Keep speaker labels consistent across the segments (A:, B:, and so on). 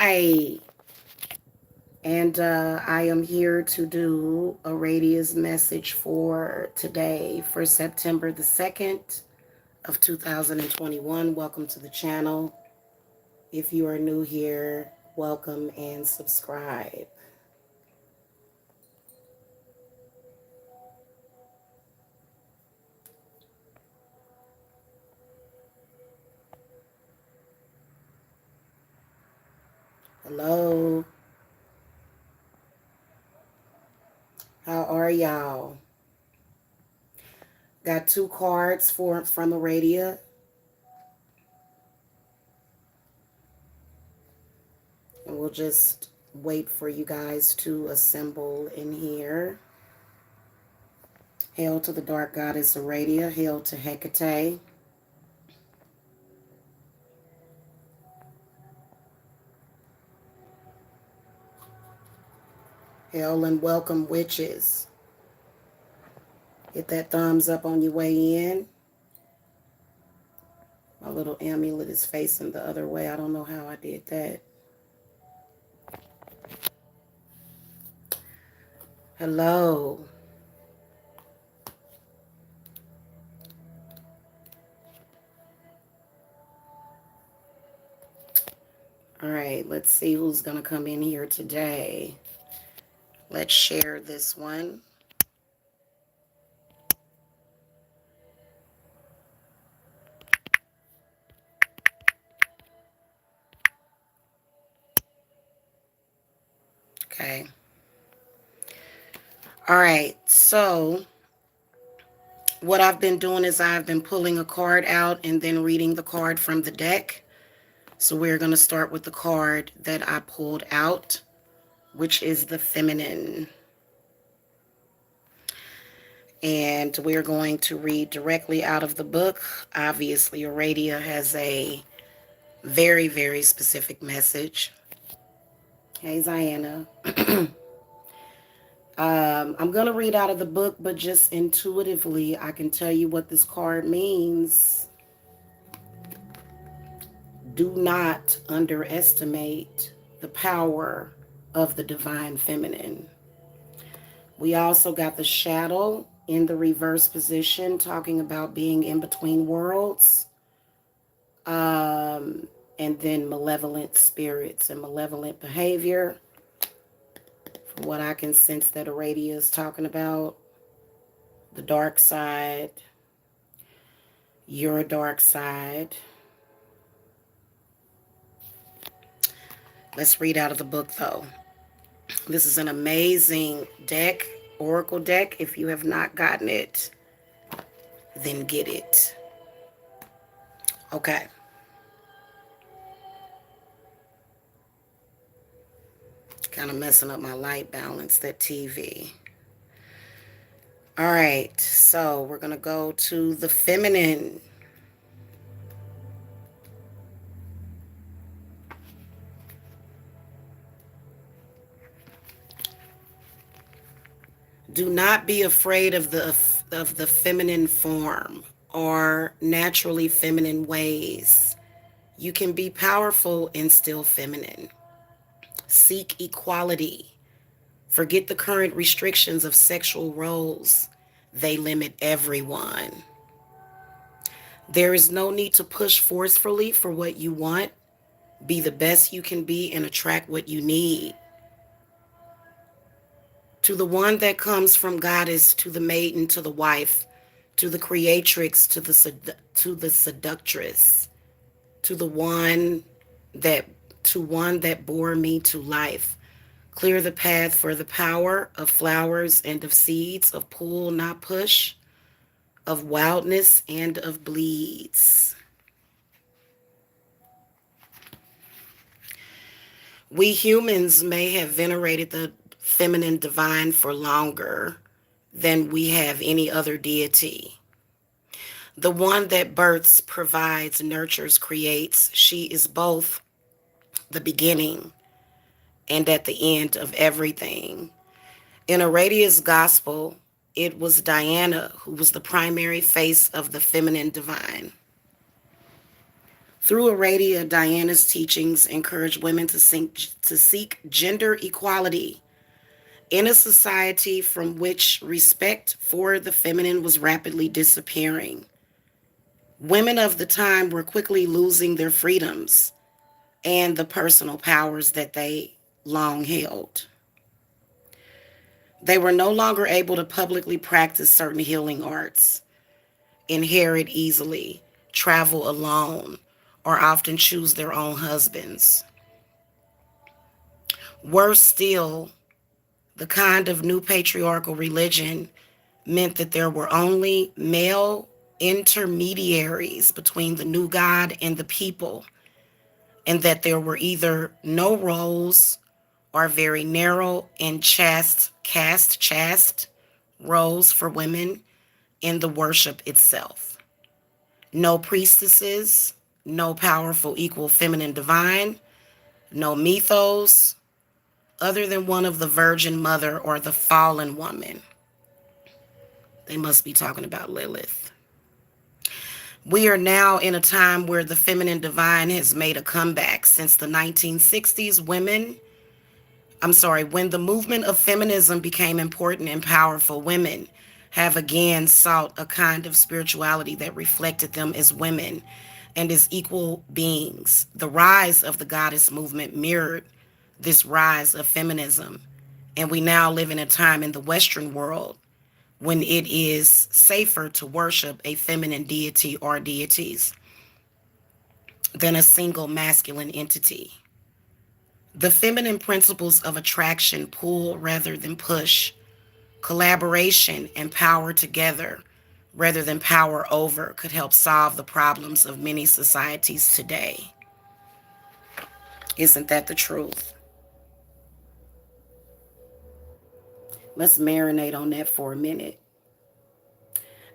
A: Hi, and I am here to do Aradia's message for today, for September the 2nd of 2021. Welcome to the channel. If you are new here, welcome and subscribe. Hello, how are y'all? Got two cards from Aradia. And we'll just wait for you guys to assemble in here. Hail to the dark goddess Aradia. Hail to Hecate. Hail and welcome, witches. Hit that thumbs up on your way in. My little amulet is facing the other way. I don't know how I did that. Hello. All right, let's see who's going to come in here today. Let's share this one. Okay. All right, so what I've been doing is I've been pulling a card out and then reading the card from the deck. So we're going to start with the card that I pulled out, which is the feminine. And we're going to read directly out of the book. Obviously, Aradia has a very, very specific message. Hey, Ziana. I'm going to read out of the book, but just intuitively, I can tell you what this card means. Do not underestimate the power of the divine feminine. We also got the shadow in the reverse position, talking about being in between worlds. And then malevolent spirits and malevolent behavior. From what I can sense that Aradia is talking about, the dark side, your dark side. Let's read out of the book, though. This is an amazing deck, oracle deck. If you have not gotten it, then get it. Okay. Kind of messing up my light balance, that TV. All right, so we're going to go to the feminine. Do not be afraid of the feminine form or naturally feminine ways. You can be powerful and still feminine. Seek equality. Forget the current restrictions of sexual roles. They limit everyone. There is no need to push forcefully for what you want. Be the best you can be and attract what you need. To the one that comes from goddess, to the maiden, to the wife, to the creatrix, to the seductress, to one that bore me to life. Clear the path for the power of flowers and of seeds, of pull, not push, of wildness and of bleeds. We humans may have venerated the feminine divine for longer than we have any other deity. The one that births, provides, nurtures, creates. She is both the beginning and at the end of everything. In Aradia's gospel, it was Diana who was the primary face of the feminine divine. Through Aradia, Diana's teachings encourage women to seek gender equality in a society from which respect for the feminine was rapidly disappearing. Women of the time were quickly losing their freedoms and the personal powers that they long held. They were no longer able to publicly practice certain healing arts, inherit easily, travel alone, or often choose their own husbands. Worse still, the kind of new patriarchal religion meant that there were only male intermediaries between the new God and the people, and that there were either no roles or very narrow and chaste roles for women in the worship itself. No priestesses, no powerful equal feminine divine, no mythos other than one of the Virgin Mother or the fallen woman. They must be talking about Lilith. We are now in a time where the feminine divine has made a comeback. Since the 1960s, when the movement of feminism became important and powerful, women have again sought a kind of spirituality that reflected them as women and as equal beings. The rise of the goddess movement mirrored this rise of feminism, and we now live in a time in the Western world when it is safer to worship a feminine deity or deities than a single masculine entity. The feminine principles of attraction, pull rather than push, collaboration and power together rather than power over could help solve the problems of many societies today. Isn't that the truth? Let's marinate on that for a minute.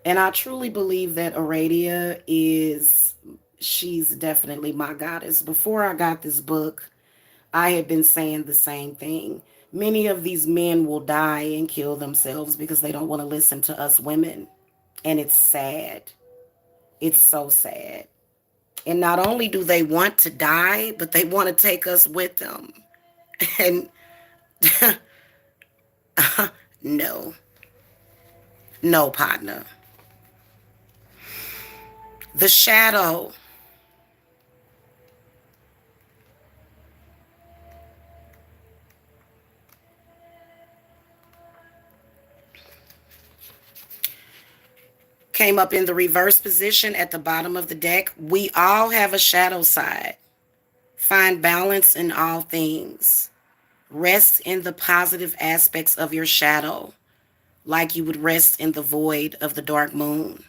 A: And I truly believe that Aradia she's definitely my goddess. Before I got this book, I had been saying the same thing. Many of these men will die and kill themselves because they don't want to listen to us women. And it's sad. It's so sad. And not only do they want to die, but they want to take us with them. And no, no, partner. The shadow. Came up in the reverse position at the bottom of the deck. We all have a shadow side. Find balance in all things. Rest in the positive aspects of your shadow, like you would rest in the void of the dark moon.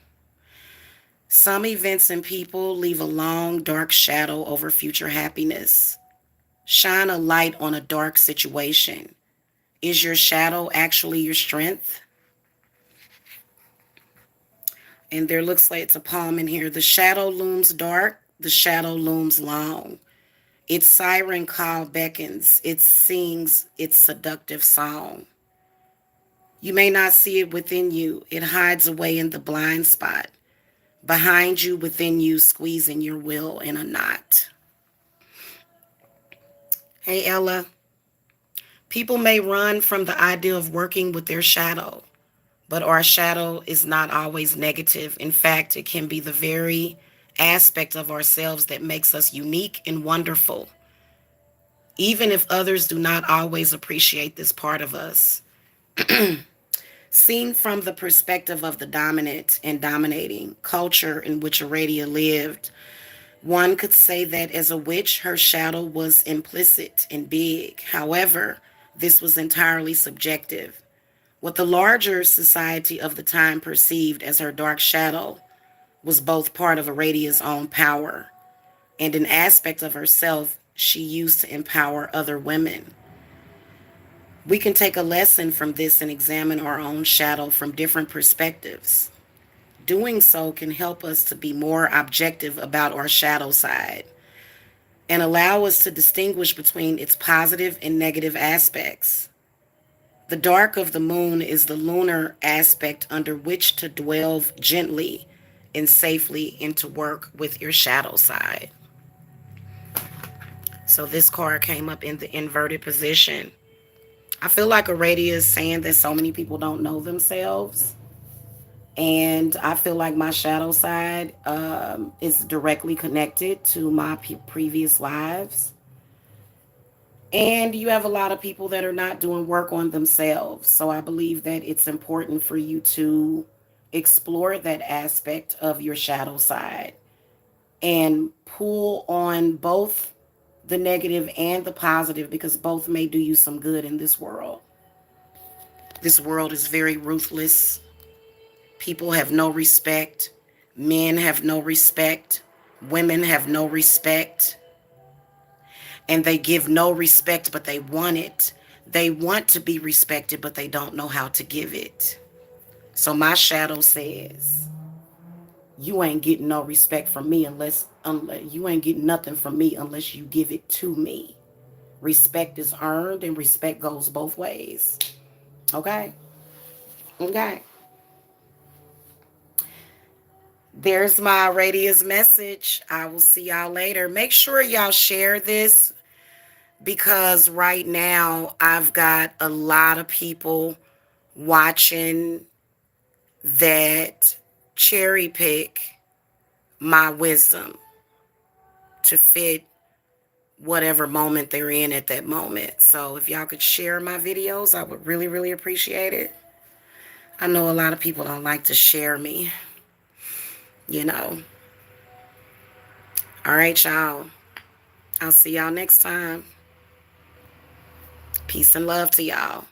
A: Some events and people leave a long, dark shadow over future happiness. Shine a light on a dark situation. Is your shadow actually your strength? And there looks like it's a poem in here. The shadow looms dark, the shadow looms long. Its siren call beckons, it sings its seductive song. You may not see it within you, it hides away in the blind spot. Behind you, within you, squeezing your will in a knot. Hey, Ella. People may run from the idea of working with their shadow, but our shadow is not always negative. In fact, it can be the very aspect of ourselves that makes us unique and wonderful, even if others do not always appreciate this part of us. Seen from the perspective of the dominant and dominating culture in which Aradia lived, one could say that as a witch, her shadow was implicit and big. However, this was entirely subjective. What the larger society of the time perceived as her dark shadow was both part of Aradia's own power and an aspect of herself she used to empower other women. We can take a lesson from this and examine our own shadow from different perspectives. Doing so can help us to be more objective about our shadow side and allow us to distinguish between its positive and negative aspects. The dark of the moon is the lunar aspect under which to delve gently and safely into work with your shadow side. So this card came up in the inverted position. I feel like Aradia is saying that so many people don't know themselves. And I feel like my shadow side is directly connected to my previous lives. And you have a lot of people that are not doing work on themselves. So I believe that it's important for you to explore that aspect of your shadow side and pull on both the negative and the positive, because both may do you some good in this world. This world is very ruthless. People have no respect. Men have no respect. Women have no respect. And they give no respect, but they want it. They want to be respected, but they don't know how to give it. So my shadow says, you ain't getting no respect from me unless you ain't getting nothing from me unless you give it to me. Respect is earned and respect goes both ways. Okay? Okay. There's my Aradia's message. I will see y'all later. Make sure y'all share this, because right now I've got a lot of people watching that cherry pick my wisdom to fit whatever moment they're in at that moment. So if y'all could share my videos, I would really, really appreciate it. I know a lot of people don't like to share me, you know. All right, y'all. I'll see y'all next time. Peace and love to y'all.